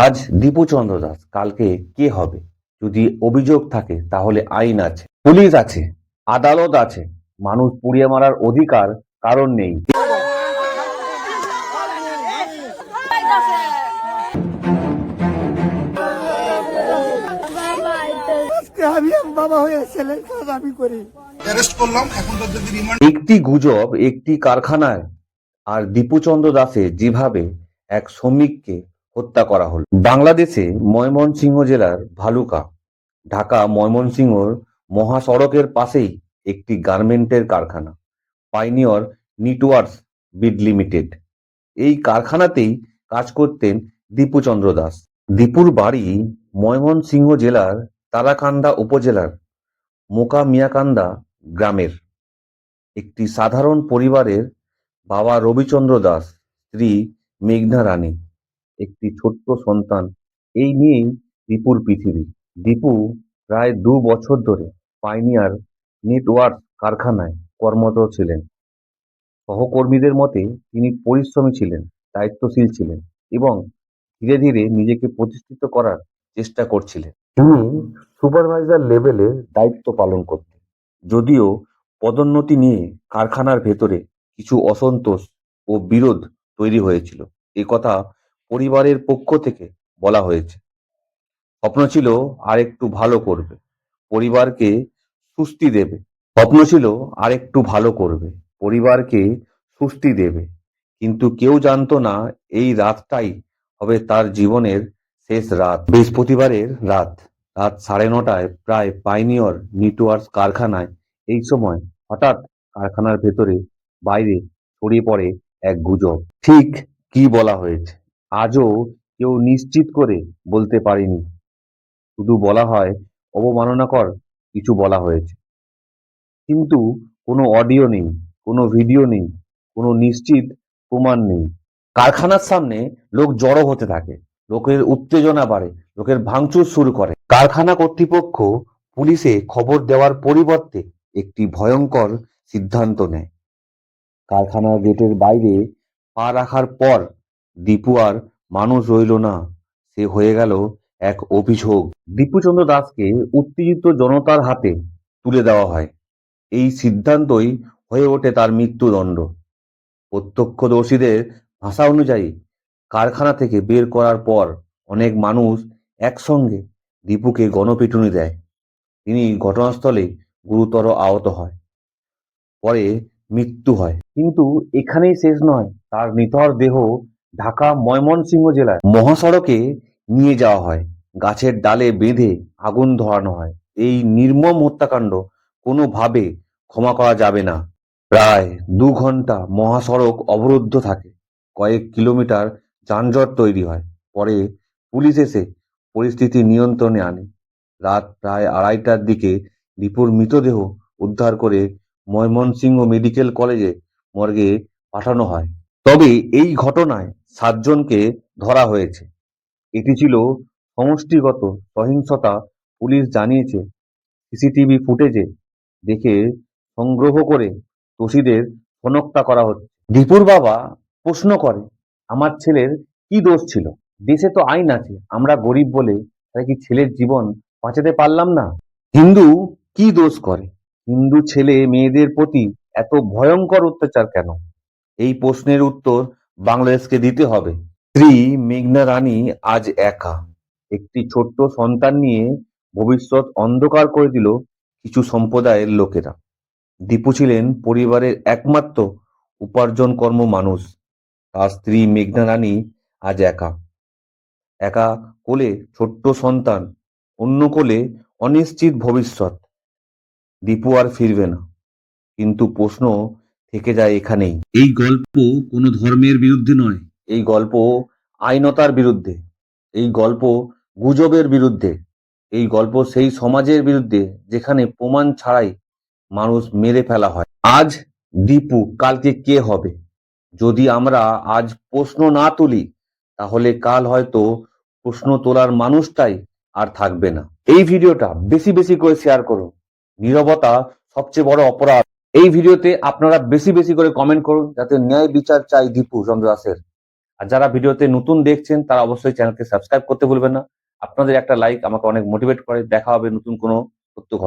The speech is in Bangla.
আজ দীপু চন্দ্র দাস, কালকে কে হবে? যদি অভিযোগ থাকে তাহলে আইন আছে, পুলিশ আছে, আদালত আছে। মানুষ পুড়িয়ে মারার অধিকার কারণ নেই। আমি বাবা হয়ে ছেলের কাজ আমি করি। অ্যারেস্ট করলাম, এখন তার যদি রিমান্ড। একটি গুজব, একটি কারখানায় আর দীপু চন্দ্র দাসে যেভাবে এক শ্রমিককে হত্যা করা হলো। বাংলাদেশে ময়মনসিংহ জেলার ভালুকা, ঢাকা ময়মনসিংহর মহাসড়কের পাশেই একটি গার্মেন্টের কারখানা, পাইনিয়র নিটওয়ার্কস বিড লিমিটেড। এই কারখানাতেই কাজ করতেন দীপু চন্দ্র দাস। দীপুর বাড়ি ময়মনসিংহ জেলার তারাকান্দা উপজেলার মোকামিয়াকান্দা গ্রামের একটি সাধারণ পরিবারের। বাবা রবিচন্দ্র দাস, স্ত্রী মেঘনা রানী, একটি ছোট্ট সন্তান। এই নিয়েই দীপুর পৃথিবী। দীপু প্রায় 2 বছর ধরে পাইনিয়ার নেটওয়ার্কস কারখানায় কর্মরত ছিলেন। সহকর্মীদের মতে তিনি পরিশ্রমী ছিলেন, দায়িত্বশীল ছিলেন এবং ধীরে ধীরে নিজেকে প্রতিষ্ঠিত করার চেষ্টা করছিলেন। তিনি সুপারভাইজার লেভেলে দায়িত্ব পালন করতেন, যদিও পদোন্নতি নিয়ে কারখানার ভেতরে কিছু অসন্তোষ ও বিরোধ তৈরি হয়েছিল। কথা পরিবারের পক্ষ থেকে বলা হয়েছে। স্বপ্ন ছিল আরেকটু ভালো করবে, পরিবারকে স্বস্তি দেবে। স্বপ্ন ছিল আরেকটু ভালো করবে, পরিবারকে স্বস্তি দেবে। কিন্তু কেউ জানতো না এই রাতটাই হবে তার জীবনের শেষ রাত। বৃহস্পতিবারের রাত, রাত 9:30টায় প্রায় পাইনিয়র নেটওয়ার্কস কারখানায়। এই সময় হঠাৎ কারখানার ভেতরে বাইরে ছড়িয়ে পড়ে এক গুজব। ঠিক কি বলা হয়েছে আজও কেউ নিশ্চিত করে বলতে পারেনি। শুধু বলা হয় অবমাননাকর কিছু বলা হয়েছে, কিন্তু কোনো অডিও নেই, কোনো ভিডিও নেই, কোনো নিশ্চিত প্রমাণ নেই। কারখানার সামনে লোক জড়ো হতে থাকে, লোকের উত্তেজনা বাড়ে, লোকের ভাঙচুর শুরু করে। কারখানা কর্তৃপক্ষ পুলিশে খবর দেওয়ার পরিবর্তে একটি ভয়ঙ্কর সিদ্ধান্ত নেয়। কারখানার গেটের বাইরে পা রাখার পর দীপু আর মানুষ রইল না, সে হয়ে গেল এক অভিযোগ। দীপুচন্দ্র দাসকে উত্তেজিত জনতার হাতে তুলে দেওয়া হয়। এই সিদ্ধান্তই হয়ে ওঠে তার মৃত্যুদণ্ড। প্রত্যক্ষদর্শীদের ভাষা অনুযায়ী কারখানা থেকে বের করার পর অনেক মানুষ একসঙ্গে দীপুকে গণপিটুনি দেয়। তিনি ঘটনাস্থলে গুরুতর আহত হয়, পরে মৃত্যু হয়। কিন্তু এখানেই শেষ নয়, তার নিথর দেহ ঢাকা ময়মনসিংহ জেলায় মহাসড়কে নিয়ে যাওয়া হয়, গাছের ডালে বেঁধে আগুন ধরানো হয়। এই নির্মম হত্যাকাণ্ড কোনোভাবে ক্ষমা করা যাবে না। প্রায় 2 ঘন্টা মহাসড়ক অবরুদ্ধ থাকে, কয়েক কিলোমিটার যানজট তৈরি হয়। পরে পুলিশ এসে পরিস্থিতি নিয়ন্ত্রণে আনে। রাত প্রায় 2:30টার দিকে দীপুর মৃতদেহ উদ্ধার করে ময়মনসিংহ মেডিকেল কলেজে মর্গে পাঠানো হয়। তবে এই ঘটনায় 7 জনকে ধরা হয়েছে। এটি ছিল সমষ্টিগত সহিংসতা, পুলিশ জানিয়েছে। সিসিটিভি ফুটেজে দেখে সংগ্রহ করে দোষীদের শনাক্ত করা হচ্ছে। দীপুর বাবা প্রশ্ন করে, আমার ছেলের কি দোষ ছিল? দেশে তো আইন আছে, আমরা গরিব বলে তাই কি ছেলের জীবন বাঁচাতে পারলাম না? হিন্দু কি দোষ করে? হিন্দু ছেলে মেয়েদের প্রতি এত ভয়ঙ্কর অত্যাচার কেন? এই প্রশ্নের উত্তর বাংলাদেশকে দিতে হবে। স্ত্রী মেঘনা রানী আজ একা। একটি ছোট্ট সন্তান নিয়ে ভবিষ্যৎ অন্ধকার করে দিল কিছু সম্প্রদায়ের লোকেরা। দীপু ছিলেন পরিবারের একমাত্র উপার্জনকর্ম মানুষ। তার স্ত্রী মেঘনা রানী আজ একা। একা কোলে ছোট্ট সন্তান, অন্য কোলে অনিশ্চিত ভবিষ্যৎ। দীপু আর ফিরবে না, কিন্তু প্রশ্ন থেকে যায় এখানেই। এই গল্প কোনো ধর্মের বিরুদ্ধে নয়, এই গল্প আইনতার বিরুদ্ধে, এই গল্প গুজবের বিরুদ্ধে, এই গল্প সেই সমাজের বিরুদ্ধে যেখানে প্রমাণ ছাড়াই মানুষ মেরে ফেলা হয়। আজ দীপু, কালকে কে হবে? যদি আমরা আজ প্রশ্ন না তুলি, তাহলে কাল হয়তো প্রশ্ন তোলার মানুষটাই আর থাকবে না। এই ভিডিওটা বেশি বেশি করে শেয়ার করুন। নীরবতা সবচেয়ে বড় অপরাধ। এই ভিডিওতে আপনারা বেশি বেশি করে কমেন্ট করুন, যাতে ন্যায় বিচার চাই দীপু চন্দ্র দাসের। আর যারা ভিডিওতে নতুন দেখছেন তারা অবশ্যই চ্যানেলকে সাবস্ক্রাইব করতে ভুলবেন না। আপনাদের একটা লাইক আমাকে অনেক মোটিভেট করে। দেখা হবে নতুন কোনো সত্য ঘটনা।